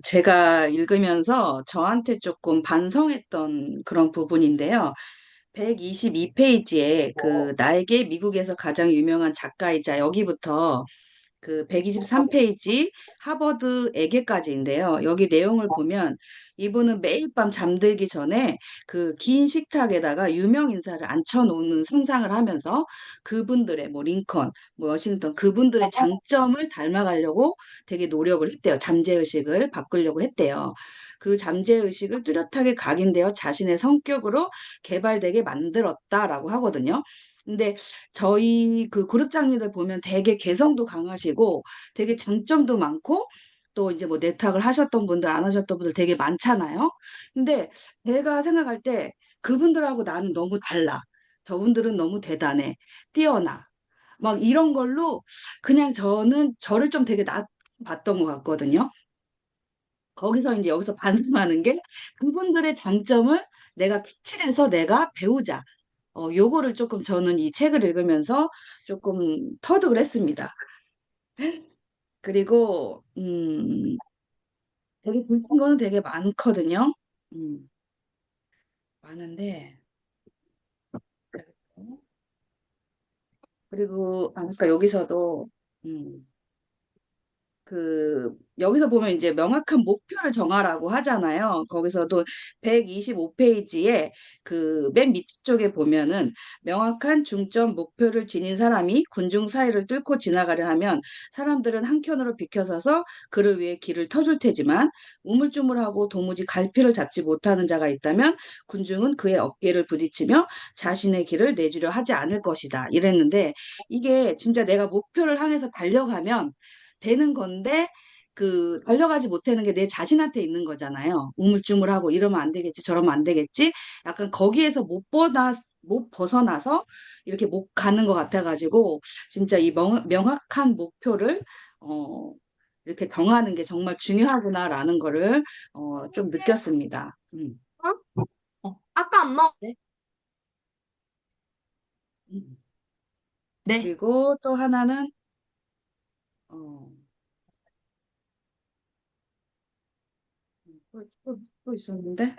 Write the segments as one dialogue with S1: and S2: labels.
S1: 제가 읽으면서 저한테 조금 반성했던 그런 부분인데요. 122페이지에 나에게 미국에서 가장 유명한 작가이자 여기부터 123페이지 하버드 에게까지인데요. 여기 내용을 보면 이분은 매일 밤 잠들기 전에 그 긴 식탁에다가 유명 인사를 앉혀놓는 상상을 하면서 그분들의 뭐 링컨, 뭐 워싱턴 그분들의 장점을 닮아가려고 되게 노력을 했대요. 잠재의식을 바꾸려고 했대요. 그 잠재의식을 뚜렷하게 각인되어 자신의 성격으로 개발되게 만들었다라고 하거든요. 근데 저희 그 그룹장님들 보면 되게 개성도 강하시고 되게 장점도 많고 또 이제 뭐 내탁을 하셨던 분들 안 하셨던 분들 되게 많잖아요. 근데 제가 생각할 때 그분들하고 나는 너무 달라. 저분들은 너무 대단해. 뛰어나. 막 이런 걸로 그냥 저는 저를 좀 되게 봤던 것 같거든요. 거기서 이제 여기서 반성하는 게 그분들의 장점을 내가 캐치해서 내가 배우자. 요거를 조금 저는 이 책을 읽으면서 조금 터득을 했습니다. 그리고, 되게 불편 거는 되게 많거든요. 음, 많은데, 그리고, 아까 여기서도, 음, 여기서 보면 이제 명확한 목표를 정하라고 하잖아요. 거기서도 125페이지에 맨 밑쪽에 보면은 명확한 중점 목표를 지닌 사람이 군중 사이를 뚫고 지나가려 하면 사람들은 한켠으로 비켜서서 그를 위해 길을 터줄 테지만 우물쭈물하고 도무지 갈피를 잡지 못하는 자가 있다면 군중은 그의 어깨를 부딪히며 자신의 길을 내주려 하지 않을 것이다. 이랬는데 이게 진짜 내가 목표를 향해서 달려가면 되는 건데 달려가지 못하는 게 내 자신한테 있는 거잖아요. 우물쭈물하고 이러면 안 되겠지, 저러면 안 되겠지. 약간 거기에서 못 벗어나서 이렇게 못 가는 것 같아가지고 진짜 이 명확한 목표를 어, 이렇게 정하는 게 정말 중요하구나라는 거를 좀 느꼈습니다.
S2: 어? 아까 안 먹.
S1: 네? 음.
S2: 네.
S1: 그리고 또 하나는 어, 또 있었는데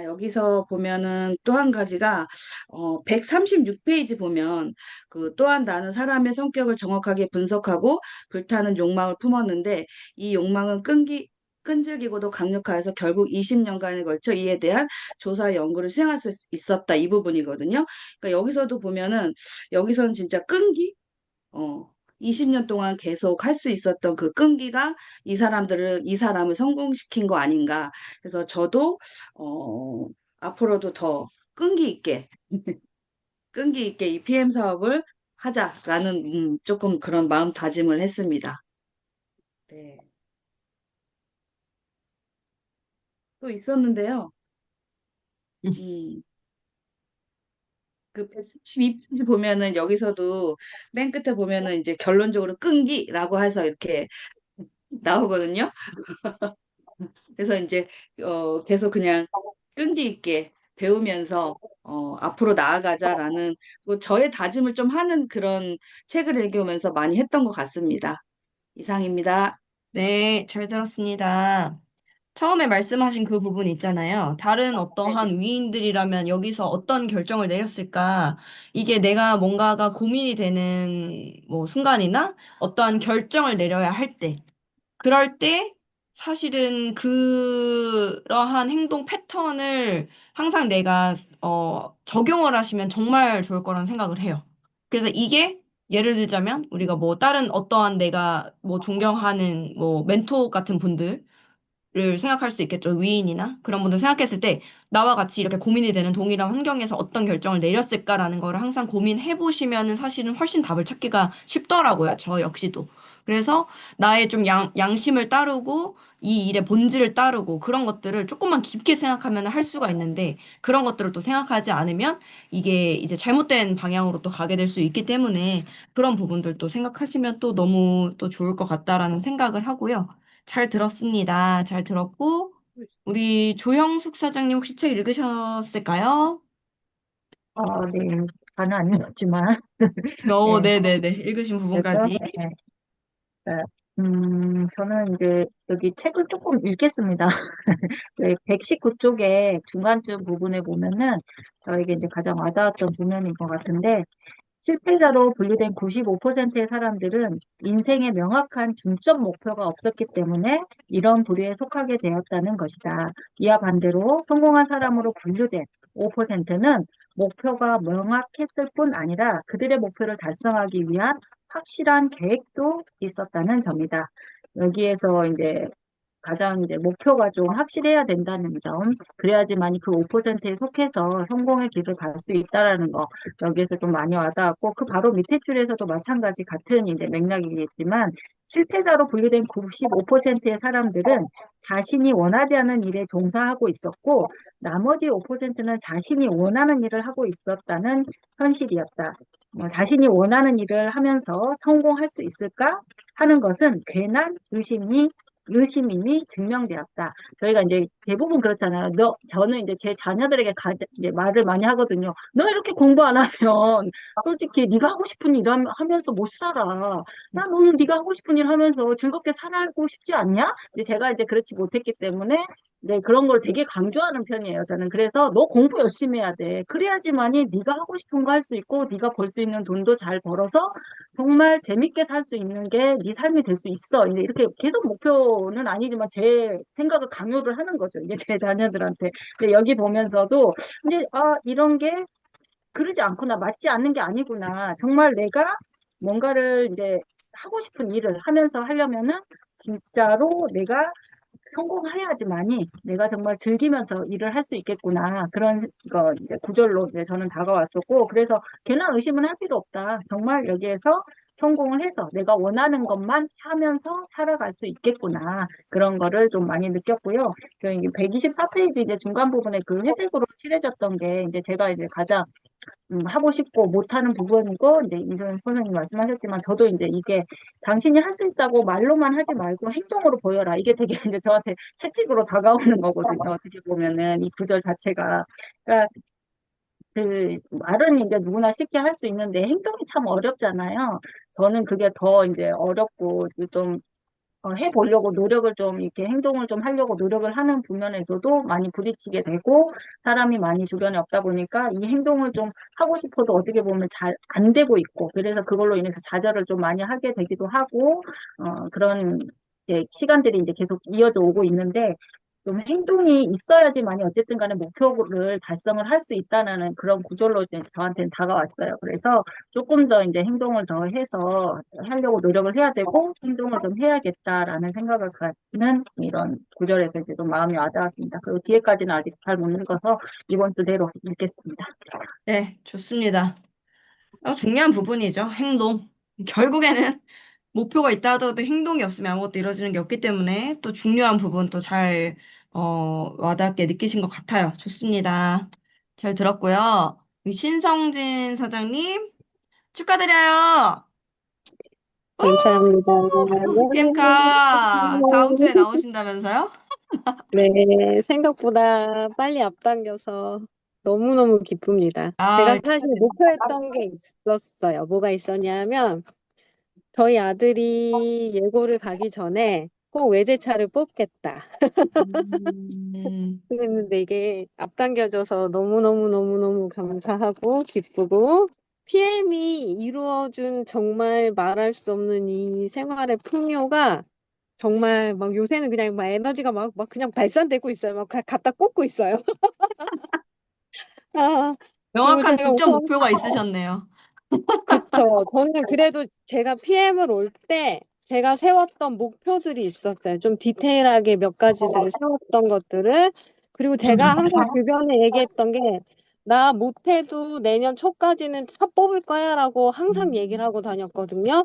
S1: 여기서 보면은 또 한 가지가, 136페이지 보면 또한 나는 사람의 성격을 정확하게 분석하고 불타는 욕망을 품었는데 이 욕망은 끈질기고도 강력하여서 결국 20년간에 걸쳐 이에 대한 조사 연구를 수행할 수 있었다. 이 부분이거든요. 그러니까 여기서도 보면은 여기서는 진짜 어, 20년 동안 계속 할 수 있었던 그 끈기가 이 사람을 성공시킨 거 아닌가. 그래서 저도, 어, 앞으로도 더 끈기 있게, 끈기 있게 이 PM 사업을 하자라는, 조금 그런 마음다짐을 했습니다. 네. 또 있었는데요. 음, 132페이지 보면은 여기서도 맨 끝에 보면은 이제 결론적으로 끈기라고 해서 이렇게 나오거든요. 그래서 이제 계속 그냥 끈기 있게 배우면서 앞으로 나아가자라는 뭐 저의 다짐을 좀 하는 그런 책을 읽으면서 많이 했던 것 같습니다. 이상입니다.
S2: 네, 잘 들었습니다. 처음에 말씀하신 그 부분 있잖아요. 다른
S1: 네네.
S2: 어떠한 위인들이라면 여기서 어떤 결정을 내렸을까? 이게 내가 뭔가가 고민이 되는 뭐 순간이나 어떠한 결정을 내려야 할 때, 그럴 때 사실은 그러한 행동 패턴을 항상 내가 적용을 하시면 정말 좋을 거라는 생각을 해요. 그래서 이게 예를 들자면 우리가 뭐 다른 어떠한 내가 뭐 존경하는 뭐 멘토 같은 분들 를 생각할 수 있겠죠. 위인이나 그런 분들 생각했을 때 나와 같이 이렇게 고민이 되는 동일한 환경에서 어떤 결정을 내렸을까라는 거를 항상 고민해 보시면은 사실은 훨씬 답을 찾기가 쉽더라고요. 저 역시도. 그래서 나의 좀 양심을 따르고 이 일의 본질을 따르고 그런 것들을 조금만 깊게 생각하면 할 수가 있는데 그런 것들을 또 생각하지 않으면 이게 이제 잘못된 방향으로 또 가게 될 수 있기 때문에 그런 부분들도 생각하시면 또 너무 또 좋을 것 같다라는 생각을 하고요. 잘 들었습니다. 잘 들었고, 우리 조형숙 사장님 혹시 책 읽으셨을까요?
S3: 네. 다는 안 읽었지만, 네.
S2: 네네네. 읽으신
S3: 그래서,
S2: 부분까지.
S3: 네. 네. 저는 이제 여기 책을 조금 읽겠습니다. 119쪽에 중간쯤 부분에 보면은 저에게 이제 가장 와닿았던 부분인 것 같은데, 실패자로 분류된 95%의 사람들은 인생에 명확한 중점 목표가 없었기 때문에 이런 부류에 속하게 되었다는 것이다. 이와 반대로 성공한 사람으로 분류된 5%는 목표가 명확했을 뿐 아니라 그들의 목표를 달성하기 위한 확실한 계획도 있었다는 점이다. 여기에서 이제 가장 이제 목표가 좀 확실해야 된다는 점, 그래야지만이 그 5%에 속해서 성공의 길을 갈 수 있다라는 거, 여기에서 좀 많이 와닿았고, 그 바로 밑에 줄에서도 마찬가지 같은 이제 맥락이겠지만, 실패자로 분류된 95%의 사람들은 자신이 원하지 않은 일에 종사하고 있었고, 나머지 5%는 자신이 원하는 일을 하고 있었다는 현실이었다. 자신이 원하는 일을 하면서 성공할 수 있을까 하는 것은 괜한 의심임이 증명되었다. 저희가 이제 대부분 그렇잖아요. 저는 이제 제 자녀들에게 이제 말을 많이 하거든요. 너 이렇게 공부 안 하면 솔직히 네가 하고 싶은 일 하면서 못 살아. 너는 네가 하고 싶은 일 하면서 즐겁게 살고 싶지 않냐? 이제 제가 이제 그렇지 못했기 때문에 네, 그런 걸 되게 강조하는 편이에요. 저는 그래서 너 공부 열심히 해야 돼. 그래야지만이 네가 하고 싶은 거 할 수 있고 네가 벌 수 있는 돈도 잘 벌어서 정말 재밌게 살 수 있는 게 네 삶이 될 수 있어. 이제 이렇게 계속 목표는 아니지만 제 생각을 강요를 하는 거죠. 이제 제 자녀들한테. 근데 여기 보면서도 근데 이런 게 그러지 않구나. 맞지 않는 게 아니구나. 정말 내가 뭔가를 이제 하고 싶은 일을 하면서 하려면은 진짜로 내가 성공해야지만이 내가 정말 즐기면서 일을 할 수 있겠구나. 그런 거 이제 구절로 이제 저는 다가왔었고, 그래서 괜한 의심은 할 필요 없다. 정말 여기에서 성공을 해서 내가 원하는 것만 하면서 살아갈 수 있겠구나. 그런 거를 좀 많이 느꼈고요. 124페이지 이제 중간 부분에 그 회색으로 칠해졌던 게 이제 제가 이제 가장 하고 싶고 못하는 부분이고, 이제 이전 선생님 말씀하셨지만, 저도 이제 이게 당신이 할 수 있다고 말로만 하지 말고 행동으로 보여라. 이게 되게 이제 저한테 채찍으로 다가오는 거거든요. 어떻게 보면은 이 구절 자체가. 그러니까 그 말은 이제 누구나 쉽게 할 수 있는데 행동이 참 어렵잖아요. 저는 그게 더 이제 어렵고 좀 해보려고 노력을 좀 이렇게 행동을 좀 하려고 노력을 하는 부면에서도 많이 부딪히게 되고 사람이 많이 주변에 없다 보니까 이 행동을 좀 하고 싶어도 어떻게 보면 잘 안 되고 있고 그래서 그걸로 인해서 좌절을 좀 많이 하게 되기도 하고 그런 시간들이 이제 계속 이어져 오고 있는데 좀 행동이 있어야지만이 어쨌든 간에 목표를 달성을 할 수 있다는 그런 구절로 이제 저한테는 다가왔어요. 그래서 조금 더 이제 행동을 더 해서 하려고 노력을 해야 되고 행동을 좀 해야겠다라는 생각을 갖는 이런 구절에서 이제 좀 마음이 와닿았습니다. 그리고 뒤에까지는 아직 잘 못 읽어서 이번 주대로 읽겠습니다.
S2: 네, 좋습니다. 중요한 부분이죠. 행동. 결국에는 목표가 있다 하더라도 행동이 없으면 아무것도 이루어지는 게 없기 때문에 또 중요한 부분 또 잘, 와닿게 느끼신 것 같아요. 좋습니다. 잘 들었고요. 우리 신성진 사장님, 축하드려요.
S4: 감사합니다.
S2: PM카 다음 주에 나오신다면서요?
S4: 네, 생각보다 빨리 앞당겨서 너무너무 기쁩니다.
S2: 아,
S4: 제가 사실 목표했던 게 있었어요. 뭐가 있었냐면, 저희 아들이 예고를 가기 전에 꼭 외제차를 뽑겠다. 그랬는데 이게 앞당겨져서 너무너무너무너무 감사하고 기쁘고, PM이 이루어준 정말 말할 수 없는 이 생활의 풍요가 정말 막 요새는 그냥 막 에너지가 막 그냥 발산되고 있어요. 막 갖다 꽂고 있어요. 아, 그리고
S2: 명확한
S4: 제가
S2: 중점
S4: 우선,
S2: 목표가 있으셨네요.
S4: 그쵸. 저는 그래도 제가 PM을 올 때 제가 세웠던 목표들이 있었어요. 좀 디테일하게 몇 가지들을 세웠던 것들을. 그리고 제가 항상 주변에 얘기했던 게, 나 못해도 내년 초까지는 차 뽑을 거야 라고 항상 얘기를 하고 다녔거든요.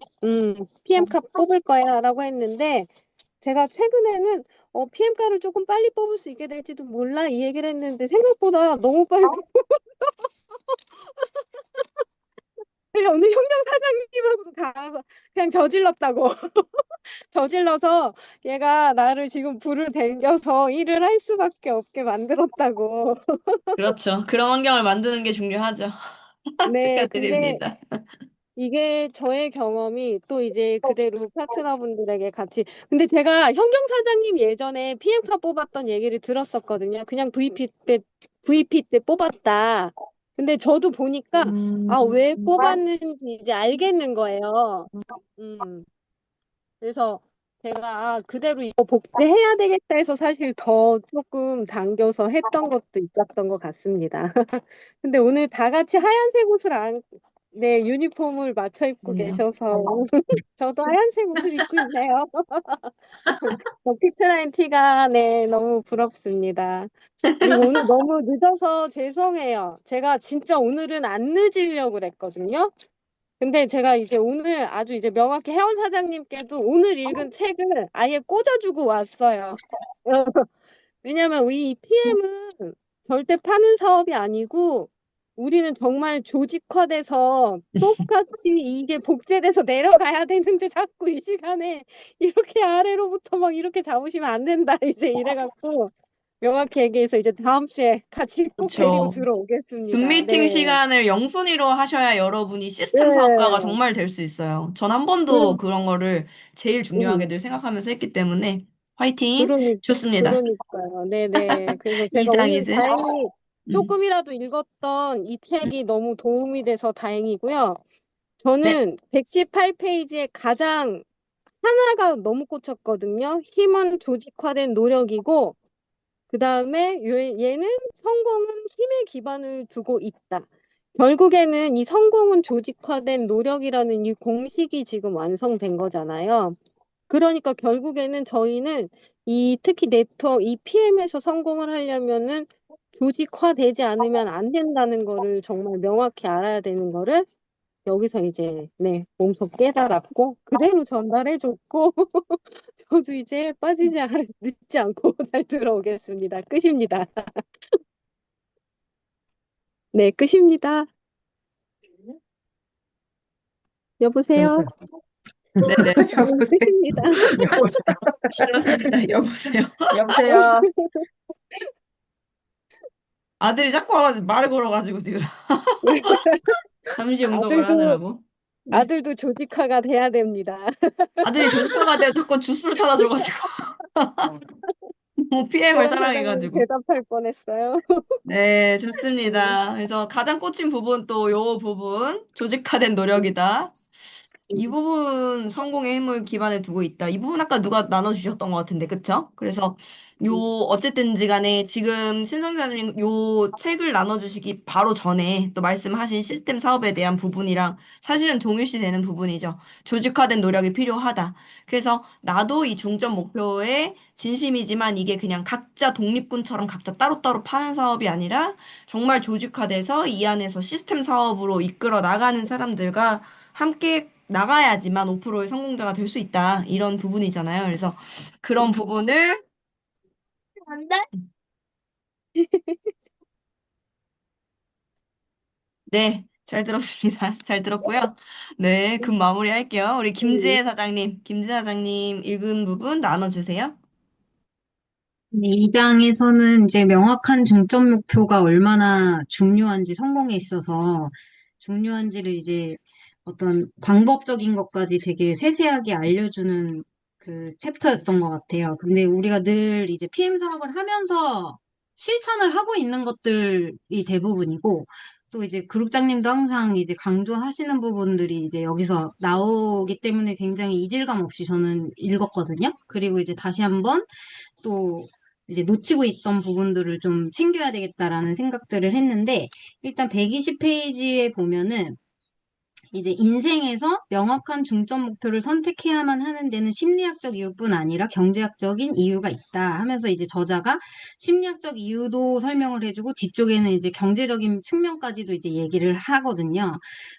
S4: PM카 뽑을 거야 라고 했는데, 제가 최근에는 PM가를 조금 빨리 뽑을 수 있게 될지도 몰라 이 얘기를 했는데 생각보다 너무 빨리 그냥 오늘 현경 사장님하고도 가서 그냥 저질렀다고. 저질러서 얘가 나를 지금 불을 댕겨서 일을 할 수밖에 없게 만들었다고.
S2: 그렇죠. 그런 환경을 만드는 게 중요하죠.
S4: 네, 근데
S2: 축하드립니다.
S4: 이게 저의 경험이 또 이제 그대로 파트너분들에게 같이. 근데 제가 현경 사장님 예전에 PM카 뽑았던 얘기를 들었었거든요. 그냥 VP 때 뽑았다. 근데 저도 보니까 왜 뽑았는지 이제 알겠는 거예요. 음. 그래서 제가 그대로 이거 복제해야 되겠다 해서 사실 더 조금 당겨서 했던 것도 있었던 것 같습니다. 근데 오늘 다 같이 하얀색 옷을 네, 유니폼을 맞춰 입고
S2: 네요.
S4: 계셔서 저도 하얀색 옷을 입고 있네요. 피트라인 티가 네, 너무 부럽습니다. 그리고 오늘 너무 늦어서 죄송해요. 제가 진짜 오늘은 안 늦으려고 그랬거든요. 근데 제가 이제 오늘 아주 이제 명확히 회원 사장님께도 오늘 읽은 책을 아예 꽂아주고 왔어요. 왜냐면 이 PM은 절대 파는 사업이 아니고 우리는 정말 조직화돼서 똑같이 이게 복제돼서 내려가야 되는데 자꾸 이 시간에 이렇게 아래로부터 막 이렇게 잡으시면 안 된다. 이제 이래갖고 명확히 얘기해서 이제 다음 주에 같이 꼭 데리고
S2: 그렇죠.
S4: 들어오겠습니다.
S2: 줌미팅
S4: 네.
S2: 시간을 0순위로 하셔야 여러분이 시스템 사업가가
S4: 네.
S2: 정말 될 수 있어요. 전 한
S4: 그러,
S2: 번도 그런 거를 제일
S4: 음.
S2: 중요하게 늘 생각하면서 했기 때문에 화이팅!
S4: 그러니,
S2: 좋습니다.
S4: 그러니까요. 네네. 그래서 제가 오늘
S2: 이상이지?
S4: 다행히
S2: 음.
S4: 조금이라도 읽었던 이 책이 너무 도움이 돼서 다행이고요.
S2: 네.
S4: 저는 118페이지에 가장 하나가 너무 꽂혔거든요. 힘은 조직화된 노력이고, 그 다음에 얘는 성공은 힘에 기반을 두고 있다. 결국에는 이 성공은 조직화된 노력이라는 이 공식이 지금 완성된 거잖아요. 그러니까 결국에는 저희는 특히 네트워크, 이 PM에서 성공을 하려면은 조직화되지 않으면 안 된다는 거를 정말 명확히 알아야 되는 거를 여기서 이제 네, 몸소 깨달았고 그대로 전달해줬고 저도 이제 늦지 않고 잘 들어오겠습니다. 끝입니다. 네, 끝입니다. 여보세요?
S2: 네네.
S4: 네, 끝입니다.
S3: 여보세요.
S2: 그렇습니다. 여보세요.
S3: 여보세요.
S2: 아들이 자꾸 와가지고 말을 걸어가지고 지금 잠시 용석을
S4: 아들도
S2: 하느라고. 네.
S4: 아들도 조직화가 돼야 됩니다.
S2: 아들이 조식가가 되어 자꾸 주스를 타다 줘가지고 뭐 PM을
S4: 회원 사장님
S2: 사랑해가지고.
S4: 대답할 뻔했어요.
S2: 네,
S4: 음,
S2: 좋습니다. 그래서 가장 꽂힌 부분 또 요 부분, 조직화된 노력이다. 이 부분 성공의 힘을 기반에 두고 있다. 이 부분 아까 누가 나눠주셨던 것 같은데, 그쵸? 그래서 어쨌든지 간에 지금 신성자님 요 책을 나눠주시기 바로 전에 또 말씀하신 시스템 사업에 대한 부분이랑 사실은 동일시 되는 부분이죠. 조직화된 노력이 필요하다. 그래서 나도 이 중점 목표에 진심이지만 이게 그냥 각자 독립군처럼 각자 따로따로 파는 사업이 아니라 정말 조직화돼서 이 안에서 시스템 사업으로 이끌어 나가는 사람들과 함께 나가야지만 5%의 성공자가 될 수 있다. 이런 부분이잖아요. 그래서 그런 부분을 네, 잘 들었습니다. 잘 들었고요. 네, 금 마무리 할게요. 우리 김지혜 사장님 읽은 부분 나눠주세요.
S5: 네, 이 장에서는 이제 명확한 중점 목표가 얼마나 중요한지 성공에 있어서 중요한지를 이제 어떤 방법적인 것까지 되게 세세하게 알려주는 그 챕터였던 것 같아요. 근데 우리가 늘 이제 PM 사업을 하면서 실천을 하고 있는 것들이 대부분이고 또 이제 그룹장님도 항상 이제 강조하시는 부분들이 이제 여기서 나오기 때문에 굉장히 이질감 없이 저는 읽었거든요. 그리고 이제 다시 한번 또 이제 놓치고 있던 부분들을 좀 챙겨야 되겠다라는 생각들을 했는데, 일단 120페이지에 보면은 이제 인생에서 명확한 중점 목표를 선택해야만 하는 데는 심리학적 이유뿐 아니라 경제학적인 이유가 있다 하면서 이제 저자가 심리학적 이유도 설명을 해주고 뒤쪽에는 이제 경제적인 측면까지도 이제 얘기를 하거든요.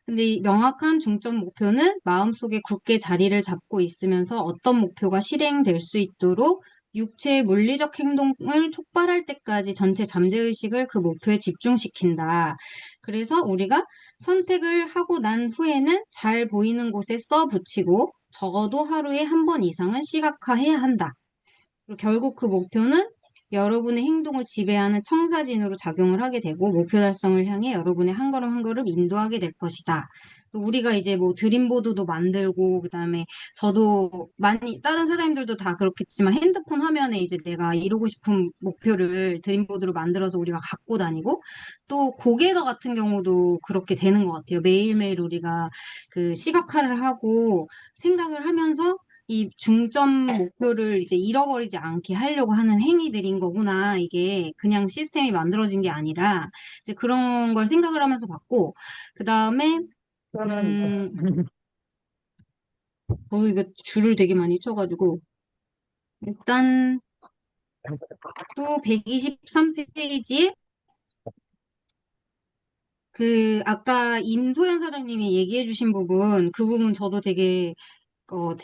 S5: 근데 이 명확한 중점 목표는 마음속에 굳게 자리를 잡고 있으면서 어떤 목표가 실행될 수 있도록 육체의 물리적 행동을 촉발할 때까지 전체 잠재의식을 그 목표에 집중시킨다. 그래서 우리가 선택을 하고 난 후에는 잘 보이는 곳에 써 붙이고 적어도 하루에 한 번 이상은 시각화해야 한다. 그리고 결국 그 목표는 여러분의 행동을 지배하는 청사진으로 작용을 하게 되고 목표 달성을 향해 여러분의 한 걸음 한 걸음 인도하게 될 것이다. 우리가 이제 뭐 드림보드도 만들고 그다음에 저도 많이 다른 사람들도 다 그렇겠지만 핸드폰 화면에 이제 내가 이루고 싶은 목표를 드림보드로 만들어서 우리가 갖고 다니고 또 고개더 같은 경우도 그렇게 되는 것 같아요. 매일매일 우리가 그 시각화를 하고 생각을 하면서 이 중점 목표를 이제 잃어버리지 않게 하려고 하는 행위들인 거구나. 이게 그냥 시스템이 만들어진 게 아니라 이제 그런 걸 생각을 하면서 봤고, 그 다음에
S3: 저는
S5: 이거 줄을 되게 많이 쳐가지고 일단 또 123페이지에 그 아까 임소연 사장님이 얘기해주신 부분, 그 부분 저도 되게 그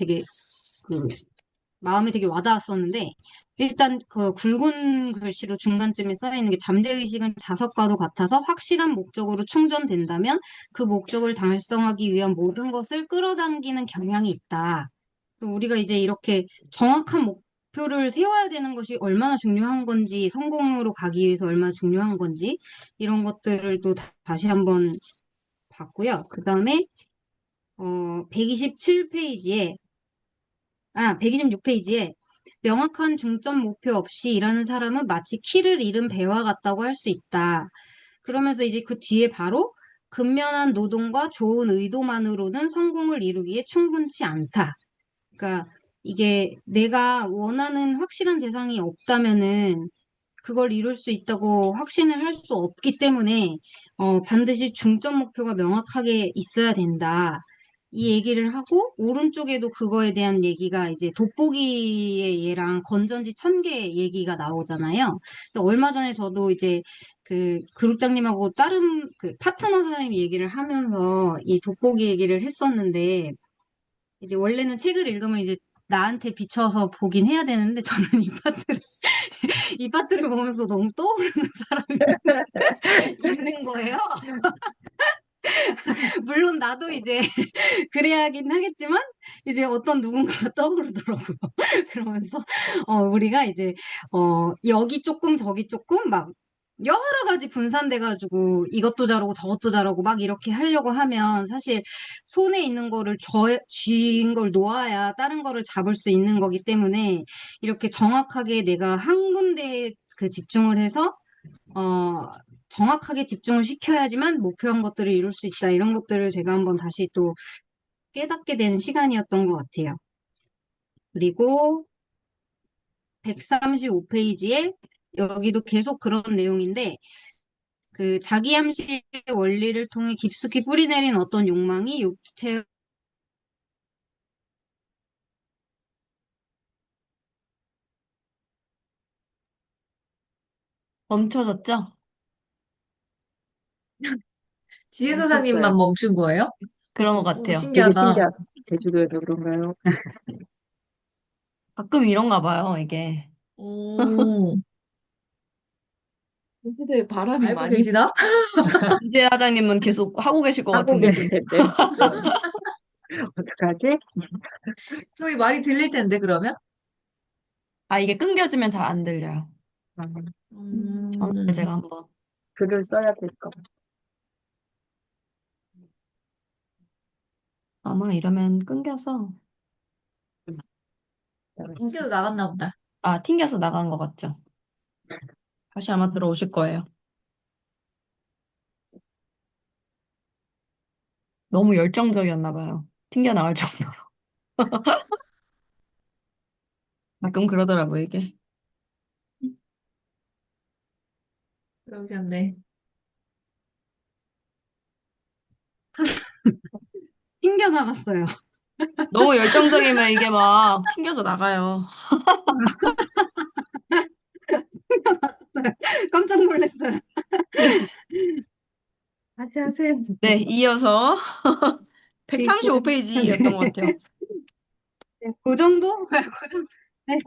S5: 마음에 되게 와닿았었는데, 일단 그 굵은 글씨로 중간쯤에 써 있는 게 잠재의식은 자석과도 같아서 확실한 목적으로 충전된다면 그 목적을 달성하기 위한 모든 것을 끌어당기는 경향이 있다. 우리가 이제 이렇게 정확한 목표를 세워야 되는 것이 얼마나 중요한 건지, 성공으로 가기 위해서 얼마나 중요한 건지, 이런 것들을 또 다시 한번 봤고요. 그 다음에 127페이지에 126페이지에 명확한 중점 목표 없이 일하는 사람은 마치 키를 잃은 배와 같다고 할 수 있다. 그러면서 이제 그 뒤에 바로 근면한 노동과 좋은 의도만으로는 성공을 이루기에 충분치 않다. 그러니까 이게 내가 원하는 확실한 대상이 없다면은 그걸 이룰 수 있다고 확신을 할 수 없기 때문에 반드시 중점 목표가 명확하게 있어야 된다. 이 얘기를 하고 오른쪽에도 그거에 대한 얘기가 이제 돋보기의 얘랑 건전지 1000개 얘기가 나오잖아요. 근데 얼마 전에 저도 이제 그 그룹장님하고 다른 그 파트너 사장님 얘기를 하면서 이 돋보기 얘기를 했었는데 이제 원래는 책을 읽으면 이제 나한테 비춰서 보긴 해야 되는데 저는 이 파트를 보면서 너무 떠오르는 사람이 있는 거예요. 물론 나도 이제 그래야 하긴 하겠지만 이제 어떤 누군가가 떠오르더라고요. 그러면서 우리가 이제 여기 조금 저기 조금 막 여러 가지 분산돼가지고 이것도 잘하고 저것도 잘하고 막 이렇게 하려고 하면 사실 손에 있는 거를 쥐인 걸 놓아야 다른 거를 잡을 수 있는 거기 때문에 이렇게 정확하게 내가 한 군데에 그 집중을 해서 정확하게 집중을 시켜야지만 목표한 것들을 이룰 수 있다. 이런 것들을 제가 한번 다시 또 깨닫게 된 시간이었던 것 같아요. 그리고 135페이지에 여기도 계속 그런 내용인데 그 자기 암시의 원리를 통해 깊숙이 뿌리내린 어떤 욕망이 육체
S2: 멈춰졌죠?
S6: 지혜
S1: 멈췄어요.
S6: 사장님만 멈춘 거예요?
S2: 그런 것
S6: 오,
S2: 같아요.
S3: 되게
S6: 신기하다.
S3: 신기하다. 제주도에서 그런가요?
S2: 가끔 이런가 봐요, 이게.
S6: 오,
S1: 근데 바람이
S6: 알고
S1: 많이
S6: 계시나?
S2: 이재 사장님은 계속 하고 계실 것
S3: 하고
S2: 같은
S3: 계실
S2: 느낌.
S3: 텐데. 어떡하지?
S6: 저희 말이 들릴 텐데, 그러면?
S2: 아, 이게 끊겨지면 잘 안 들려요.
S3: 아,
S2: 전화를 제가 한번.
S3: 글을 써야 될 것 같아요.
S2: 아마 이러면 끊겨서.
S6: 인기도 나갔나 보다.
S2: 아, 튕겨서 나간 것 같죠? 다시 아마 들어오실 거예요. 너무 열정적이었나 봐요. 튕겨 나갈 정도로. 가끔 그러더라고요, 이게.
S6: 그러셨네.
S5: 튕겨 나갔어요.
S2: 너무 열정적이면 이게 막 튕겨서 나가요.
S5: 깜짝 놀랐어요.
S3: 다시 하세요.
S2: 네, 이어서
S3: 네,
S2: 135페이지였던 것 같아요.
S5: 그 정도? 그 정도? 네.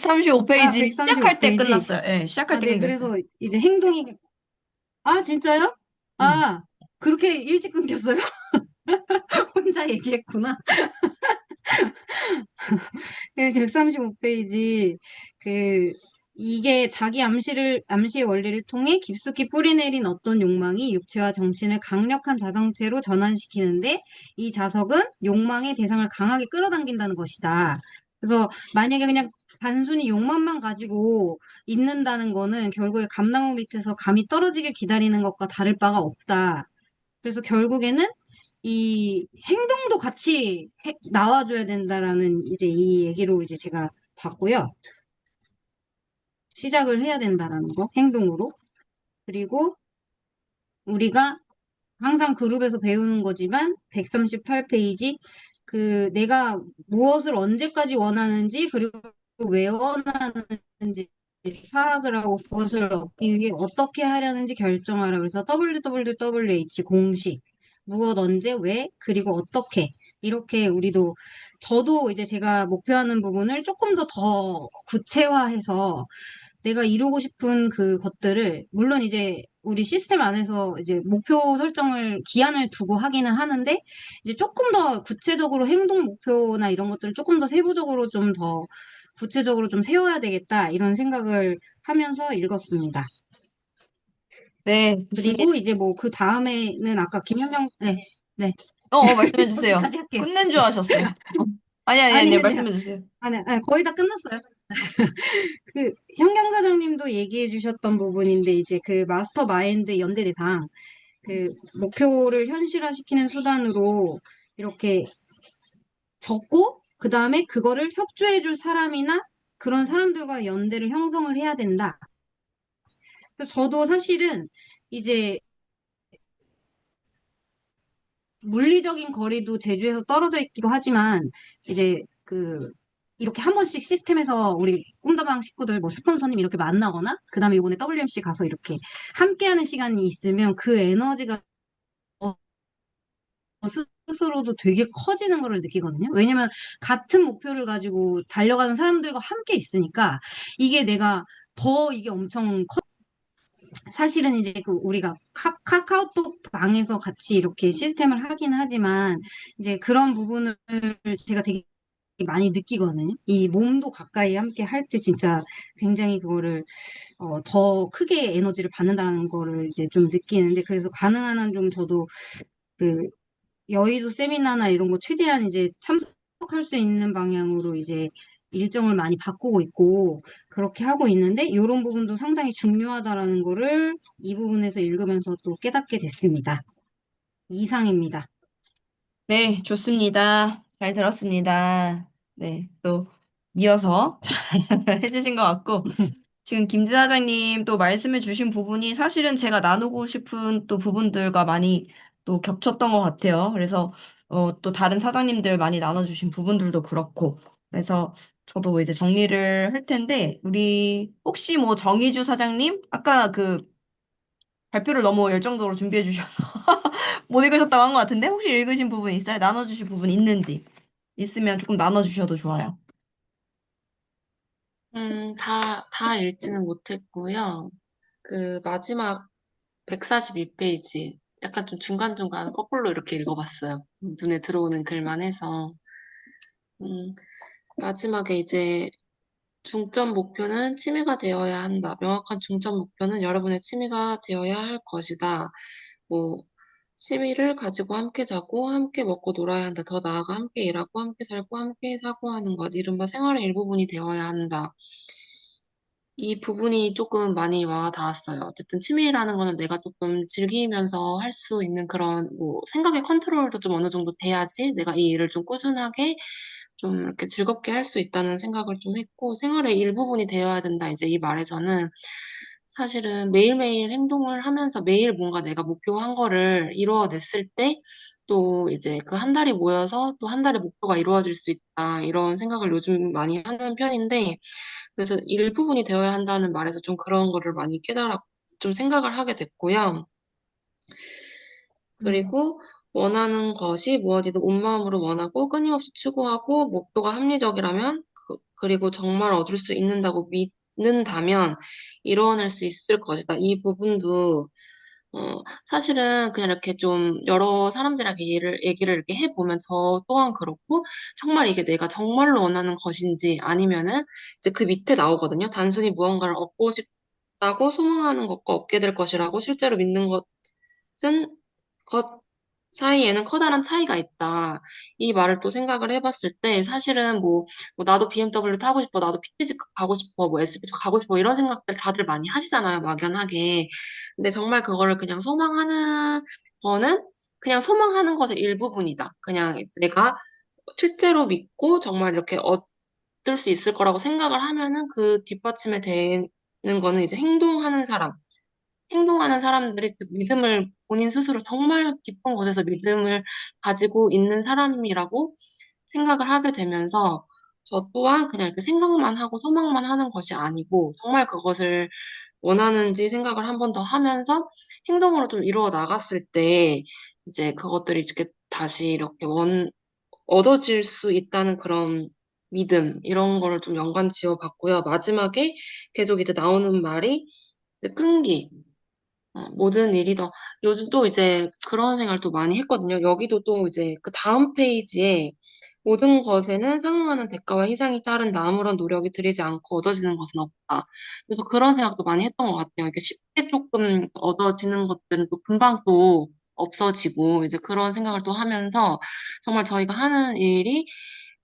S2: 135페이지 시작할 때
S5: 135페이지.
S2: 끝났어요. 예, 시작할 때
S5: 네,
S2: 끊겼어요.
S5: 그래서 이제 행동이, 진짜요?
S2: 음.
S5: 그렇게 일찍 끊겼어요? 혼자 얘기했구나. 135페이지. 이게 자기 암시의 원리를 통해 깊숙이 뿌리내린 어떤 욕망이 육체와 정신을 강력한 자성체로 전환시키는데 이 자석은 욕망의 대상을 강하게 끌어당긴다는 것이다. 그래서 만약에 그냥 단순히 욕망만 가지고 있는다는 거는 결국에 감나무 밑에서 감이 떨어지길 기다리는 것과 다를 바가 없다. 그래서 결국에는 이 행동도 같이 나와줘야 된다라는 이제 이 얘기로 이제 제가 봤고요. 시작을 해야 된다라는 거, 행동으로. 그리고 우리가 항상 그룹에서 배우는 거지만 138페이지 내가 무엇을 언제까지 원하는지 그리고 왜 원하는지 파악을 하고 그것을 얻기 위해 어떻게 하려는지 결정하라. 그래서 WWH 공식 무엇 언제 왜 그리고 어떻게 이렇게 저도 이제 제가 목표하는 부분을 조금 더 구체화해서 내가 이루고 싶은 것들을, 물론 이제 우리 시스템 안에서 이제 목표 설정을, 기한을 두고 하기는 하는데, 이제 조금 더 구체적으로 행동 목표나 이런 것들을 조금 더 세부적으로 좀 더 구체적으로 좀 세워야 되겠다, 이런 생각을 하면서 읽었습니다.
S2: 네, 좋습니다.
S5: 그리고 이제 뭐 그 다음에는 아까 네, 네.
S2: 말씀해 주세요.
S5: 거기까지 할게요.
S2: 끝낸 줄 아셨어요. 아니,
S5: 아니요.
S2: 말씀해 주세요.
S5: 거의 다 끝났어요. 현경 사장님도 얘기해 주셨던 부분인데, 이제 마스터 마인드 연대 대상, 목표를 현실화시키는 수단으로 이렇게 적고, 그 다음에 그거를 협조해 줄 사람이나 그런 사람들과 연대를 형성을 해야 된다. 그래서 저도 사실은 이제 물리적인 거리도 제주에서 떨어져 있기도 하지만, 이제 이렇게 한 번씩 시스템에서 우리 꿈다방 식구들, 뭐 스폰서님 이렇게 만나거나, 그 다음에 이번에 WMC 가서 이렇게 함께하는 시간이 있으면 그 에너지가 스스로도 되게 커지는 걸 느끼거든요. 왜냐면 같은 목표를 가지고 달려가는 사람들과 함께 있으니까 이게 내가 더 이게 엄청 사실은 이제 우리가 카카오톡 방에서 같이 이렇게 시스템을 하긴 하지만 이제 그런 부분을 제가 되게 많이 느끼거든요. 이 몸도 가까이 함께 할 때 진짜 굉장히 그거를 더 크게 에너지를 받는다는 거를 이제 좀 느끼는데, 그래서 가능한 한 좀 저도 그 여의도 세미나나 이런 거 최대한 이제 참석할 수 있는 방향으로 이제 일정을 많이 바꾸고 있고 그렇게 하고 있는데, 이런 부분도 상당히 중요하다라는 거를 이 부분에서 읽으면서 또 깨닫게 됐습니다. 이상입니다.
S2: 네, 좋습니다. 잘 들었습니다. 네, 또 이어서 잘 해주신 것 같고, 지금 김진 사장님 또 말씀해 주신 부분이 사실은 제가 나누고 싶은 또 부분들과 많이 또 겹쳤던 것 같아요. 그래서 또 다른 사장님들 많이 나눠주신 부분들도 그렇고, 그래서 저도 이제 정리를 할 텐데, 우리 혹시 뭐 정의주 사장님? 아까 발표를 너무 열정적으로 준비해 주셔서 못 읽으셨다고 한 것 같은데, 혹시 읽으신 부분 있어요? 나눠주실 부분 있는지? 있으면 조금 나눠주셔도 좋아요.
S7: 다 읽지는 못했고요. 그 마지막 142페이지, 약간 좀 중간중간 거꾸로 이렇게 읽어봤어요. 눈에 들어오는 글만 해서. 음, 마지막에 이제 중점 목표는 취미가 되어야 한다. 명확한 중점 목표는 여러분의 취미가 되어야 할 것이다. 뭐, 취미를 가지고 함께 자고, 함께 먹고 놀아야 한다. 더 나아가 함께 일하고, 함께 살고, 함께 사고하는 것. 이른바 생활의 일부분이 되어야 한다. 이 부분이 조금 많이 와 닿았어요. 어쨌든 취미라는 거는 내가 조금 즐기면서 할 수 있는 그런 뭐 생각의 컨트롤도 좀 어느 정도 돼야지 내가 이 일을 좀 꾸준하게 좀 이렇게 즐겁게 할 수 있다는 생각을 좀 했고, 생활의 일부분이 되어야 된다. 이제 이 말에서는 사실은 매일매일 행동을 하면서 매일 뭔가 내가 목표한 거를 이루어냈을 때 또 이제 그 한 달이 모여서 또 한 달의 목표가 이루어질 수 있다. 이런 생각을 요즘 많이 하는 편인데, 그래서 일부분이 되어야 한다는 말에서 좀 그런 거를 많이 좀 생각을 하게 됐고요. 그리고 원하는 것이 무엇이든 온 마음으로 원하고 끊임없이 추구하고 목표가 합리적이라면 그리고 정말 얻을 수 있는다고 믿는다면 이뤄낼 수 있을 것이다. 이 부분도 사실은 그냥 이렇게 좀 여러 사람들에게 얘기를 이렇게 해보면 저 또한 그렇고, 정말 이게 내가 정말로 원하는 것인지 아니면은 이제 그 밑에 나오거든요. 단순히 무언가를 얻고 싶다고 소망하는 것과 얻게 될 것이라고 실제로 믿는 것은 것 사이에는 커다란 차이가 있다. 이 말을 또 생각을 해봤을 때 사실은 뭐 나도 BMW 타고 싶어, 나도 PTZ 가고 싶어, 뭐 SB 가고 싶어 이런 생각들 다들 많이 하시잖아요, 막연하게. 근데 정말 그거를 그냥 소망하는 거는 그냥 소망하는 것의 일부분이다. 그냥 내가 실제로 믿고 정말 이렇게 얻을 수 있을 거라고 생각을 하면은 그 뒷받침에 되는 거는 이제 행동하는 사람들이 즉 믿음을 본인 스스로 정말 깊은 곳에서 믿음을 가지고 있는 사람이라고 생각을 하게 되면서 저 또한 그냥 이렇게 생각만 하고 소망만 하는 것이 아니고 정말 그것을 원하는지 생각을 한 번 더 하면서 행동으로 좀 이루어 나갔을 때 이제 그것들이 이렇게 다시 이렇게 얻어질 수 있다는 그런 믿음 이런 거를 좀 연관 지어 봤고요. 마지막에 계속 이제 나오는 말이 이제 끈기. 모든 일이 더, 요즘 또 이제 그런 생각을 또 많이 했거든요. 여기도 또 이제 그 다음 페이지에 모든 것에는 상응하는 대가와 희생이 따른다. 아무런 노력이 들이지 않고 얻어지는 것은 없다. 그래서 그런 생각도 많이 했던 것 같아요. 이게 쉽게 조금 얻어지는 것들은 또 금방 또 없어지고, 이제 그런 생각을 또 하면서 정말 저희가 하는 일이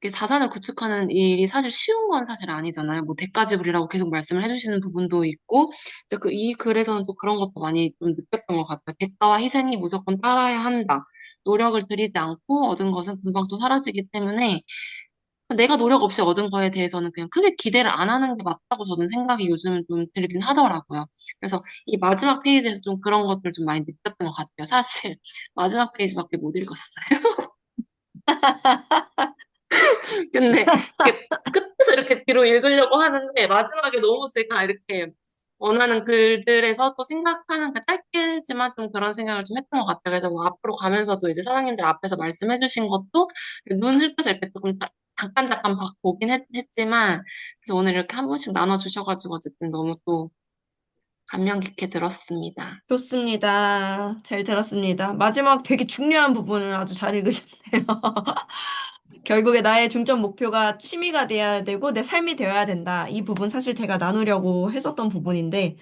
S7: 이렇게 자산을 구축하는 일이 사실 쉬운 건 사실 아니잖아요. 뭐 대가지불이라고 계속 말씀을 해주시는 부분도 있고, 이제 이 글에서는 또 그런 것도 많이 좀 느꼈던 것 같아요. 대가와 희생이 무조건 따라야 한다. 노력을 들이지 않고 얻은 것은 금방 또 사라지기 때문에 내가 노력 없이 얻은 거에 대해서는 그냥 크게 기대를 안 하는 게 맞다고 저는 생각이 요즘은 좀 들긴 하더라고요. 그래서 이 마지막 페이지에서 좀 그런 것들 좀 많이 느꼈던 것 같아요. 사실 마지막 페이지밖에 못 읽었어요. 근데 이렇게 끝에서 이렇게 뒤로 읽으려고 하는데 마지막에 너무 제가 이렇게 원하는 글들에서 또 생각하는 그 짧게지만 좀 그런 생각을 좀 했던 것 같아요. 그래서 뭐 앞으로 가면서도 이제 사장님들 앞에서 말씀해주신 것도 눈 흘려서 이렇게 조금 잠깐 보긴 했지만 그래서 오늘 이렇게 한 번씩 나눠주셔가지고 어쨌든 너무 또 감명 깊게 들었습니다.
S2: 좋습니다. 잘 들었습니다. 마지막 되게 중요한 부분을 아주 잘 읽으셨네요. 결국에 나의 중점 목표가 취미가 돼야 되고 내 삶이 되어야 된다. 이 부분 사실 제가 나누려고 했었던 부분인데,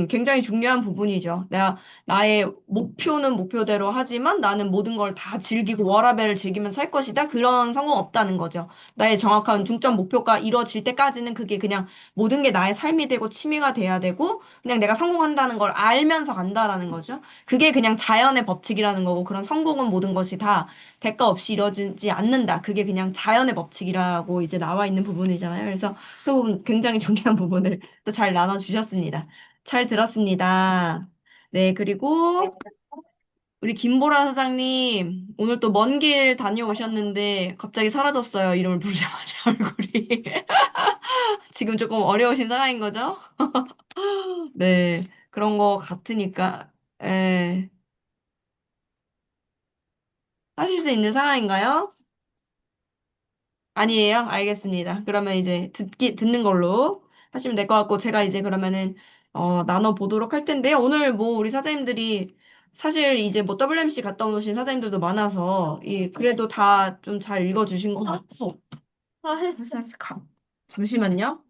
S2: 굉장히 중요한 부분이죠. 나의 목표는 목표대로 하지만 나는 모든 걸 다 즐기고 워라밸을 즐기면서 살 것이다. 그런 성공 없다는 거죠. 나의 정확한 중점 목표가 이루어질 때까지는 그게 그냥 모든 게 나의 삶이 되고 취미가 돼야 되고, 그냥 내가 성공한다는 걸 알면서 간다라는 거죠. 그게 그냥 자연의 법칙이라는 거고, 그런 성공은 모든 것이 다 대가 없이 이루어지지 않는다. 그게 그냥 자연의 법칙이라고 이제 나와 있는 부분이잖아요. 그래서 그 부분 굉장히 중요한 부분을 또 잘 나눠주셨습니다. 잘 들었습니다. 네, 그리고 우리 김보라 사장님, 오늘 또 먼 길 다녀오셨는데 갑자기 사라졌어요. 이름을 부르자마자 얼굴이. 지금 조금 어려우신 상황인 거죠? 네, 그런 거 같으니까. 예, 하실 수 있는 상황인가요? 아니에요? 알겠습니다. 그러면 이제 듣는 걸로 하시면 될 것 같고, 제가 이제 그러면은, 나눠보도록 할 텐데요. 오늘 뭐 우리 사장님들이, 사실 이제 뭐 WMC 갔다 오신 사장님들도 많아서, 그래도 다 좀 잘 읽어주신 것 같고, 잠시만요.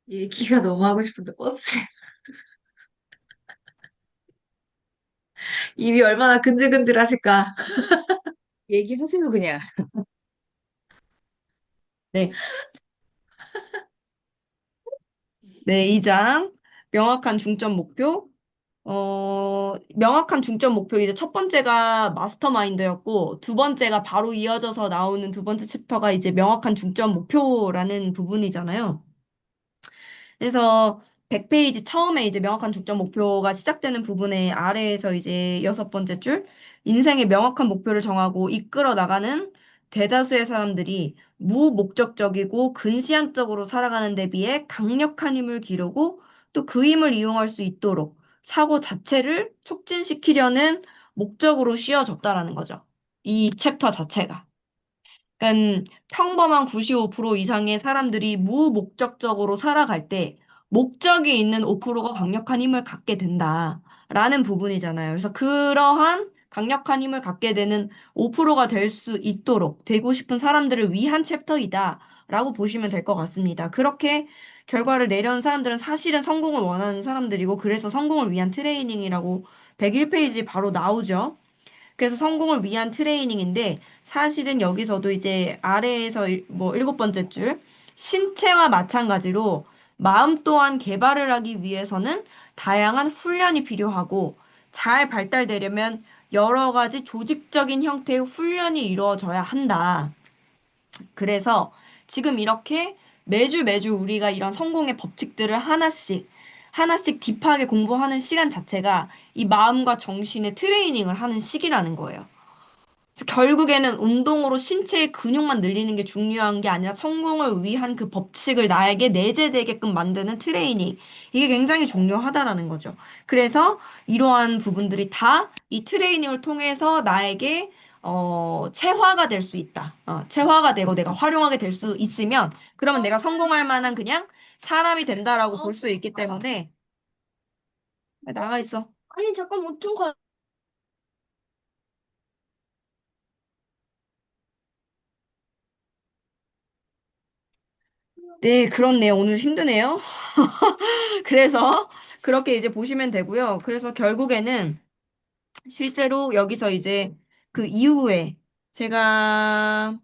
S6: 얘기가 너무 하고 싶은데 버스에 입이 얼마나 근질근질하실까.
S1: 얘기하세요, 그냥.
S2: 네, 네, 2장. 명확한 중점 목표. 명확한 중점 목표, 이제 첫 번째가 마스터마인드였고, 두 번째가 바로 이어져서 나오는 두 번째 챕터가 이제 명확한 중점 목표라는 부분이잖아요. 그래서 100페이지 처음에 이제 명확한 중점 목표가 시작되는 부분의 아래에서 이제 여섯 번째 줄, 인생의 명확한 목표를 정하고 이끌어 나가는 대다수의 사람들이 무목적적이고 근시안적으로 살아가는 데 비해 강력한 힘을 기르고 또 그 힘을 이용할 수 있도록 사고 자체를 촉진시키려는 목적으로 씌워졌다라는 거죠. 이 챕터 자체가. 그러니까 평범한 95% 이상의 사람들이 무목적적으로 살아갈 때 목적이 있는 5%가 강력한 힘을 갖게 된다라는 부분이잖아요. 그래서 그러한 강력한 힘을 갖게 되는 5%가 될 수 있도록 되고 싶은 사람들을 위한 챕터이다라고 보시면 될 것 같습니다. 그렇게 결과를 내려는 사람들은 사실은 성공을 원하는 사람들이고 그래서 성공을 위한 트레이닝이라고 101페이지 바로 나오죠. 그래서 성공을 위한 트레이닝인데 사실은 여기서도 이제 아래에서 뭐 일곱 번째 줄 신체와 마찬가지로 마음 또한 개발을 하기 위해서는 다양한 훈련이 필요하고 잘 발달되려면 여러 가지 조직적인 형태의 훈련이 이루어져야 한다. 그래서 지금 이렇게 매주 매주 우리가 이런 성공의 법칙들을 하나씩 딥하게 공부하는 시간 자체가 이 마음과 정신의 트레이닝을 하는 시기라는 거예요. 그래서 결국에는 운동으로 신체의 근육만 늘리는 게 중요한 게 아니라 성공을 위한 그 법칙을 나에게 내재되게끔 만드는 트레이닝. 이게 굉장히 중요하다라는 거죠. 그래서 이러한 부분들이 다 이 트레이닝을 통해서 나에게 체화가 될 수 있다. 체화가 되고 내가 활용하게 될 수 있으면 그러면 내가 성공할 만한 그냥 사람이 된다라고 볼 수 있기 때문에 나가 있어.
S8: 아니, 잠깐 옷 좀 가.
S2: 네, 그렇네요. 오늘 힘드네요. 그래서 그렇게 이제 보시면 되고요. 그래서 결국에는 실제로 여기서 이제 그 이후에 제가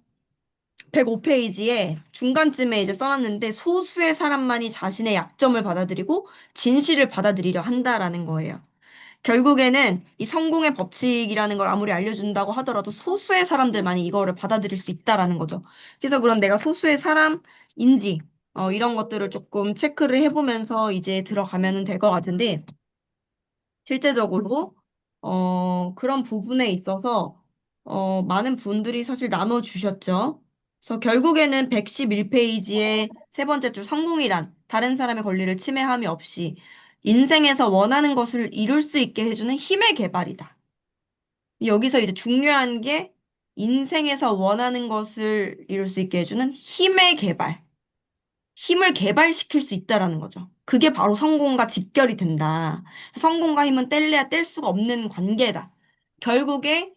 S2: 105페이지에 중간쯤에 이제 써놨는데 소수의 사람만이 자신의 약점을 받아들이고 진실을 받아들이려 한다라는 거예요. 결국에는 이 성공의 법칙이라는 걸 아무리 알려준다고 하더라도 소수의 사람들만이 이거를 받아들일 수 있다라는 거죠. 그래서 그런 내가 소수의 사람인지 이런 것들을 조금 체크를 해보면서 이제 들어가면 될 것 같은데 실제적으로 그런 부분에 있어서 많은 분들이 사실 나눠주셨죠. 그래서 결국에는 111페이지의 세 번째 줄 성공이란 다른 사람의 권리를 침해함이 없이 인생에서 원하는 것을 이룰 수 있게 해주는 힘의 개발이다. 여기서 이제 중요한 게 인생에서 원하는 것을 이룰 수 있게 해주는 힘의 개발. 힘을 개발시킬 수 있다라는 거죠. 그게 바로 성공과 직결이 된다. 성공과 힘은 뗄래야 뗄 수가 없는 관계다. 결국에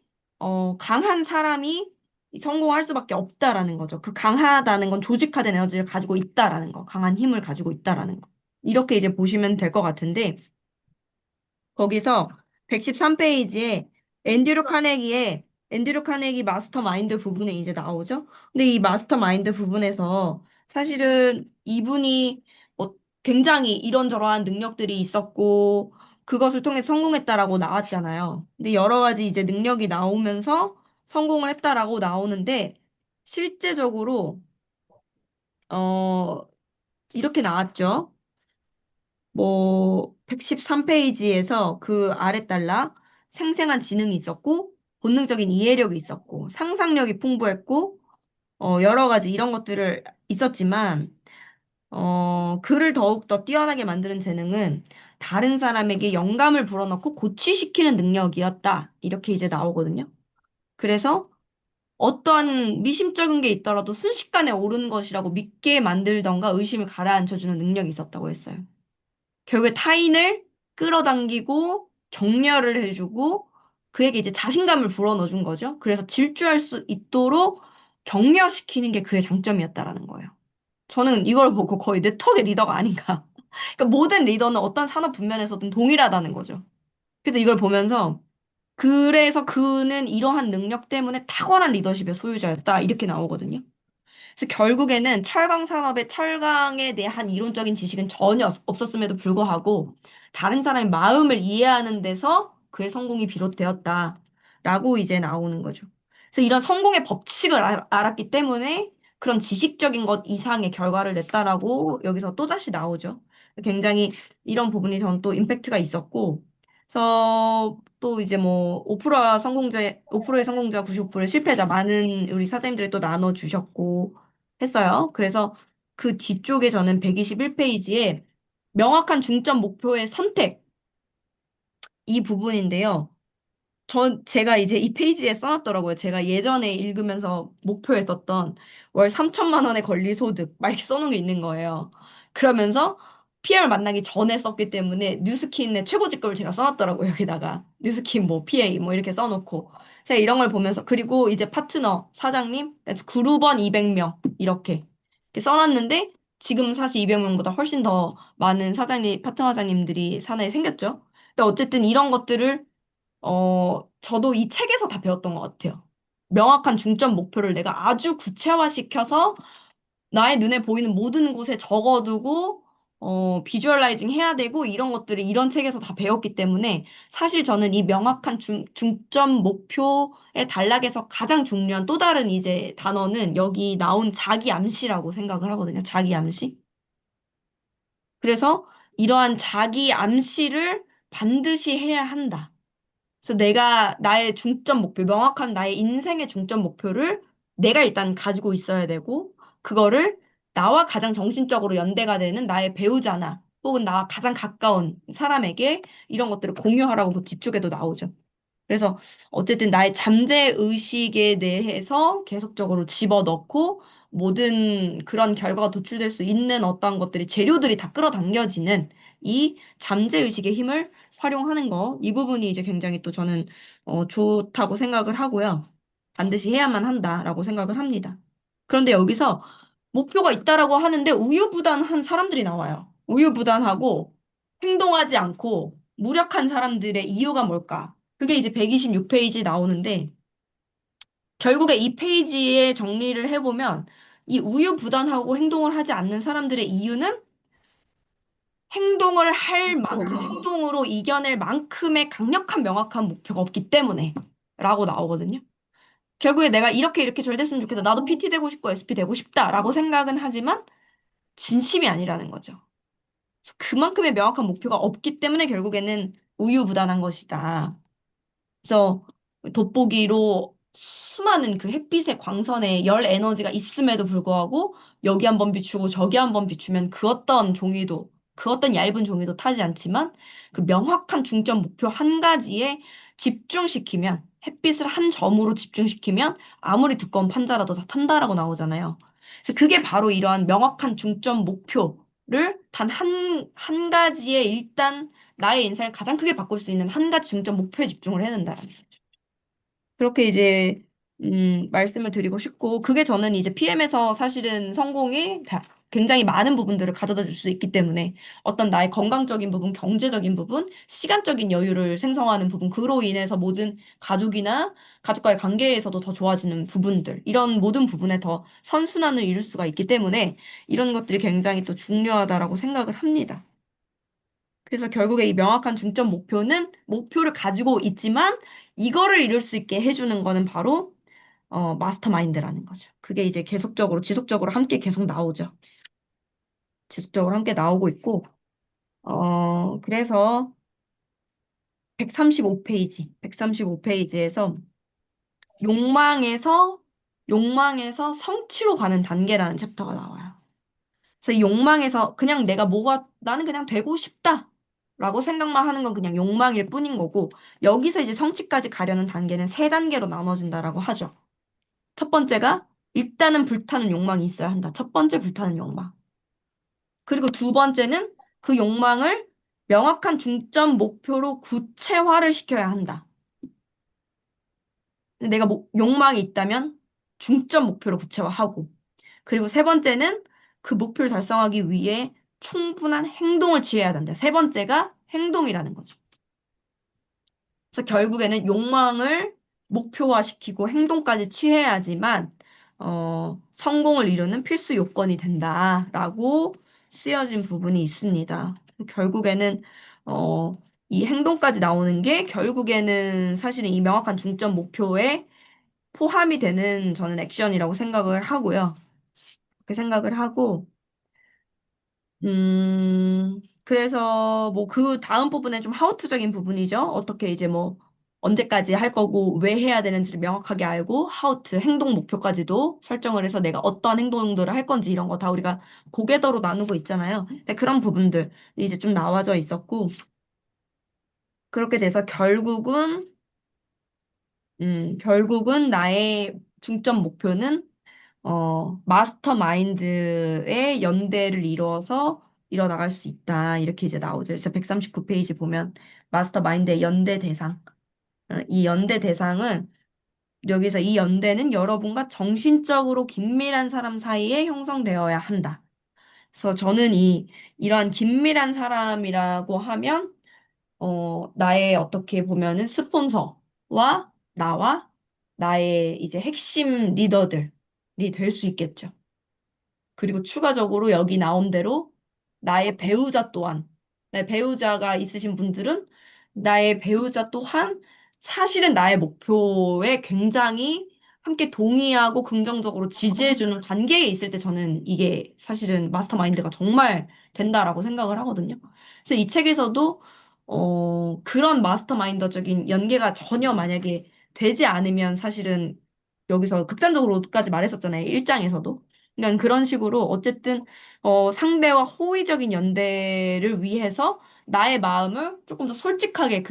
S2: 강한 사람이 성공할 수밖에 없다라는 거죠. 그 강하다는 건 조직화된 에너지를 가지고 있다라는 거, 강한 힘을 가지고 있다라는 거. 이렇게 이제 보시면 될 것 같은데 거기서 113페이지에 앤드류 카네기 마스터 마인드 부분에 이제 나오죠. 근데 이 마스터 마인드 부분에서 사실은 이분이 뭐 굉장히 이런저러한 능력들이 있었고 그것을 통해 성공했다라고 나왔잖아요. 근데 여러 가지 이제 능력이 나오면서 성공을 했다라고 나오는데 실제적으로 어 이렇게 나왔죠. 뭐 113페이지에서 그 아래 딸락 생생한 지능이 있었고 본능적인 이해력이 있었고 상상력이 풍부했고 여러 가지 이런 것들을 있었지만 그를 더욱더 뛰어나게 만드는 재능은 다른 사람에게 영감을 불어넣고 고취시키는 능력이었다. 이렇게 이제 나오거든요. 그래서 어떠한 미심쩍은 게 있더라도 순식간에 옳은 것이라고 믿게 만들던가 의심을 가라앉혀주는 능력이 있었다고 했어요. 결국에 타인을 끌어당기고 격려를 해주고 그에게 이제 자신감을 불어넣어준 거죠. 그래서 질주할 수 있도록 격려시키는 게 그의 장점이었다라는 거예요. 저는 이걸 보고 거의 네트워크의 리더가 아닌가. 그러니까 모든 리더는 어떤 산업 분면에서든 동일하다는 거죠. 그래서 이걸 보면서 그래서 그는 이러한 능력 때문에 탁월한 리더십의 소유자였다. 이렇게 나오거든요. 그래서 결국에는 철강 산업의 철강에 대한 이론적인 지식은 전혀 없었음에도 불구하고 다른 사람의 마음을 이해하는 데서 그의 성공이 비롯되었다라고 이제 나오는 거죠. 그래서 이런 성공의 법칙을 알았기 때문에 그런 지식적인 것 이상의 결과를 냈다라고 여기서 또다시 나오죠. 굉장히 이런 부분이 저는 또 임팩트가 있었고, 그래서 또 이제 뭐 5%의 성공자, 95%의 실패자 많은 우리 사장님들이 또 나눠주셨고, 했어요. 그래서 그 뒤쪽에 저는 121페이지에 명확한 중점 목표의 선택 이 부분인데요. 제가 이제 이 페이지에 써놨더라고요. 제가 예전에 읽으면서 목표했었던 월 3천만 원의 권리소득, 막 이렇게 써놓은 게 있는 거예요. 그러면서 PM을 만나기 전에 썼기 때문에 뉴스킨의 최고 직급을 제가 써놨더라고요. 여기다가. 뉴스킨 뭐 PA 뭐 이렇게 써놓고. 제가 이런 걸 보면서, 그리고 이제 파트너, 사장님, 그래서 그룹원 200명, 이렇게 써놨는데, 지금 사실 200명보다 훨씬 더 많은 사장님, 파트너 사장님들이 사내에 생겼죠. 근데 어쨌든 이런 것들을 저도 이 책에서 다 배웠던 것 같아요. 명확한 중점 목표를 내가 아주 구체화시켜서 나의 눈에 보이는 모든 곳에 적어두고, 비주얼라이징 해야 되고, 이런 것들을 이런 책에서 다 배웠기 때문에, 사실 저는 이 명확한 중점 목표의 단락에서 가장 중요한 또 다른 이제 단어는 여기 나온 자기 암시라고 생각을 하거든요. 자기 암시. 그래서 이러한 자기 암시를 반드시 해야 한다. 그래서 내가 나의 중점 목표, 명확한 나의 인생의 중점 목표를 내가 일단 가지고 있어야 되고, 그거를 나와 가장 정신적으로 연대가 되는 나의 배우자나, 혹은 나와 가장 가까운 사람에게 이런 것들을 공유하라고 그 뒤쪽에도 나오죠. 그래서 어쨌든 나의 잠재 의식에 대해서 계속적으로 집어넣고 모든 그런 결과가 도출될 수 있는 어떤 것들이 재료들이 다 끌어당겨지는 이 잠재 의식의 힘을 활용하는 거, 이 부분이 이제 굉장히 또 저는 좋다고 생각을 하고요. 반드시 해야만 한다라고 생각을 합니다. 그런데 여기서 목표가 있다라고 하는데 우유부단한 사람들이 나와요. 우유부단하고 행동하지 않고 무력한 사람들의 이유가 뭘까? 그게 이제 126페이지 나오는데 결국에 이 페이지에 정리를 해보면 이 우유부단하고 행동을 하지 않는 사람들의 이유는 행동을 할 만큼, 행동으로 이겨낼 만큼의 강력한 명확한 목표가 없기 때문에 라고 나오거든요. 결국에 내가 이렇게 이렇게 잘 됐으면 좋겠다. 나도 PT 되고 싶고 SP 되고 싶다라고 생각은 하지만 진심이 아니라는 거죠. 그만큼의 명확한 목표가 없기 때문에 결국에는 우유부단한 것이다. 그래서 돋보기로 수많은 그 햇빛의 광선에 열 에너지가 있음에도 불구하고 여기 한번 비추고 저기 한번 비추면 그 어떤 종이도 그 어떤 얇은 종이도 타지 않지만 그 명확한 중점 목표 한 가지에 집중시키면 햇빛을 한 점으로 집중시키면 아무리 두꺼운 판자라도 다 탄다라고 나오잖아요. 그래서 그게 바로 이러한 명확한 중점 목표를 단 한 가지에 일단 나의 인생을 가장 크게 바꿀 수 있는 한 가지 중점 목표에 집중을 해야 된다라는 거죠. 그렇게 이제 말씀을 드리고 싶고 그게 저는 이제 PM에서 사실은 성공이 굉장히 많은 부분들을 가져다 줄 수 있기 때문에 어떤 나의 건강적인 부분, 경제적인 부분, 시간적인 여유를 생성하는 부분, 그로 인해서 모든 가족이나 가족과의 관계에서도 더 좋아지는 부분들, 이런 모든 부분에 더 선순환을 이룰 수가 있기 때문에 이런 것들이 굉장히 또 중요하다라고 생각을 합니다. 그래서 결국에 이 명확한 중점 목표는 목표를 가지고 있지만 이거를 이룰 수 있게 해주는 거는 바로 마스터마인드라는 거죠. 그게 이제 계속적으로 지속적으로 함께 계속 나오죠. 지속적으로 함께 나오고 있고 그래서 135페이지에서 욕망에서 욕망에서 성취로 가는 단계라는 챕터가 나와요. 그래서 이 욕망에서 그냥 나는 그냥 되고 싶다. 라고 생각만 하는 건 그냥 욕망일 뿐인 거고, 여기서 이제 성취까지 가려는 단계는 세 단계로 나눠진다라고 하죠. 첫 번째가 일단은 불타는 욕망이 있어야 한다. 첫 번째 불타는 욕망. 그리고 두 번째는 그 욕망을 명확한 중점 목표로 구체화를 시켜야 한다. 내가 욕망이 있다면 중점 목표로 구체화하고, 그리고 세 번째는 그 목표를 달성하기 위해 충분한 행동을 취해야 된다. 세 번째가 행동이라는 거죠. 그래서 결국에는 욕망을 목표화시키고 행동까지 취해야지만 성공을 이루는 필수 요건이 된다라고 쓰여진 부분이 있습니다. 결국에는 이 행동까지 나오는 게 결국에는 사실은 이 명확한 중점 목표에 포함이 되는 저는 액션이라고 생각을 하고요. 그렇게 생각을 하고 그래서 뭐 그 다음 부분에 좀 하우투적인 부분이죠. 어떻게 이제 뭐 언제까지 할 거고 왜 해야 되는지를 명확하게 알고 how to 행동 목표까지도 설정을 해서 내가 어떤 행동들을 할 건지 이런 거 다 우리가 고개더로 나누고 있잖아요. 근데 그런 부분들이 이제 좀 나와져 있었고 그렇게 돼서 결국은 나의 중점 목표는 마스터 마인드의 연대를 이루어서 이뤄나갈 수 있다. 이렇게 이제 나오죠. 그래서 139페이지 보면 마스터 마인드의 연대 대상. 이 연대 대상은 여기서 이 연대는 여러분과 정신적으로 긴밀한 사람 사이에 형성되어야 한다. 그래서 저는 이러한 긴밀한 사람이라고 하면 나의 어떻게 보면은 스폰서와 나와 나의 이제 핵심 리더들이 될 수 있겠죠. 그리고 추가적으로 여기 나온 대로 나의 배우자 또한, 나의 배우자가 있으신 분들은 나의 배우자 또한 사실은 나의 목표에 굉장히 함께 동의하고 긍정적으로 지지해주는 관계에 있을 때 저는 이게 사실은 마스터마인드가 정말 된다라고 생각을 하거든요. 그래서 이 책에서도 그런 마스터마인더적인 연계가 전혀 만약에 되지 않으면 사실은 여기서 극단적으로까지 말했었잖아요. 1장에서도. 그러니까 그런 식으로 어쨌든 상대와 호의적인 연대를 위해서 나의 마음을 조금 더 솔직하게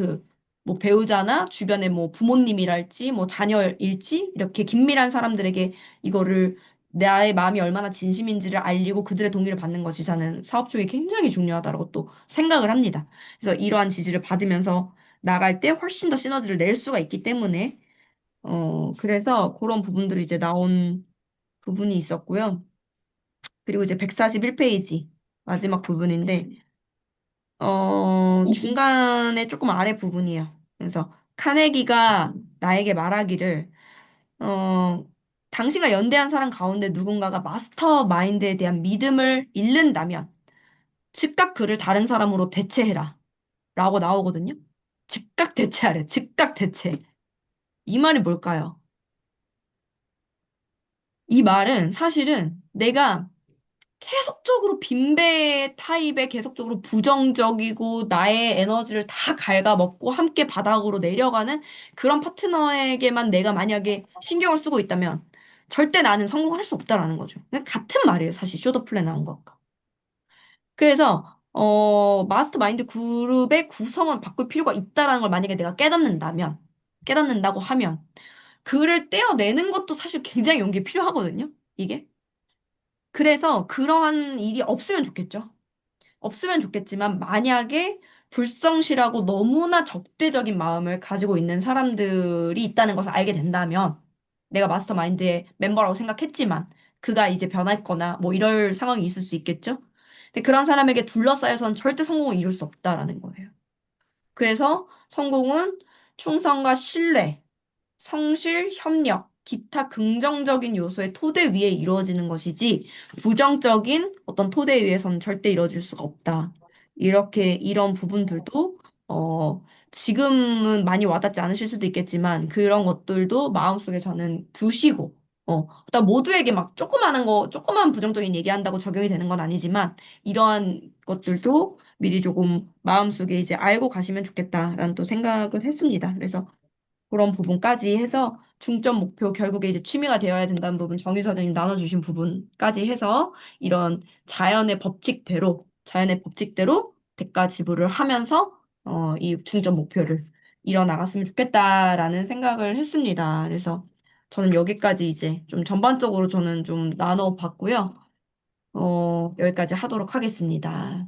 S2: 뭐 배우자나 주변의 뭐 부모님이랄지 뭐 자녀일지 이렇게 긴밀한 사람들에게 이거를 나의 마음이 얼마나 진심인지를 알리고 그들의 동의를 받는 것이 저는 사업 쪽에 굉장히 중요하다고 또 생각을 합니다. 그래서 이러한 지지를 받으면서 나갈 때 훨씬 더 시너지를 낼 수가 있기 때문에 그래서 그런 부분들이 이제 나온 부분이 있었고요. 그리고 이제 141페이지 마지막 부분인데 중간에 조금 아래 부분이에요. 그래서 카네기가 나에게 말하기를 어, 당신과 연대한 사람 가운데 누군가가 마스터 마인드에 대한 믿음을 잃는다면 즉각 그를 다른 사람으로 대체해라 라고 나오거든요. 즉각 대체하래. 즉각 대체. 이 말이 뭘까요? 이 말은 사실은 내가 계속적으로 빈배 타입에 계속적으로 부정적이고 나의 에너지를 다 갉아먹고 함께 바닥으로 내려가는 그런 파트너에게만 내가 만약에 신경을 쓰고 있다면 절대 나는 성공할 수 없다라는 거죠. 그러니까 같은 말이에요. 사실 쇼더 플랜 나온 것과. 그래서 마스터 마인드 그룹의 구성을 바꿀 필요가 있다라는 걸 만약에 내가 깨닫는다고 하면 그를 떼어내는 것도 사실 굉장히 용기 필요하거든요. 이게. 그래서 그러한 일이 없으면 좋겠죠. 없으면 좋겠지만 만약에 불성실하고 너무나 적대적인 마음을 가지고 있는 사람들이 있다는 것을 알게 된다면 내가 마스터마인드의 멤버라고 생각했지만 그가 이제 변했거나 뭐 이럴 상황이 있을 수 있겠죠. 근데 그런 사람에게 둘러싸여서는 절대 성공을 이룰 수 없다라는 거예요. 그래서 성공은 충성과 신뢰, 성실, 협력, 기타 긍정적인 요소의 토대 위에 이루어지는 것이지 부정적인 어떤 토대 위에서는 절대 이루어질 수가 없다. 이런 부분들도 지금은 많이 와닿지 않으실 수도 있겠지만 그런 것들도 마음속에 저는 두시고 일단 모두에게 막 조그만 부정적인 얘기한다고 적용이 되는 건 아니지만 이러한 것들도 미리 조금 마음속에 이제 알고 가시면 좋겠다라는 또 생각을 했습니다. 그래서 그런 부분까지 해서 중점 목표 결국에 이제 취미가 되어야 된다는 부분 정의 사장님 나눠주신 부분까지 해서 이런 자연의 법칙대로 대가 지불을 하면서 이 중점 목표를 이뤄 나갔으면 좋겠다라는 생각을 했습니다. 그래서 저는 여기까지 이제 좀 전반적으로 저는 좀 나눠 봤고요. 여기까지 하도록 하겠습니다.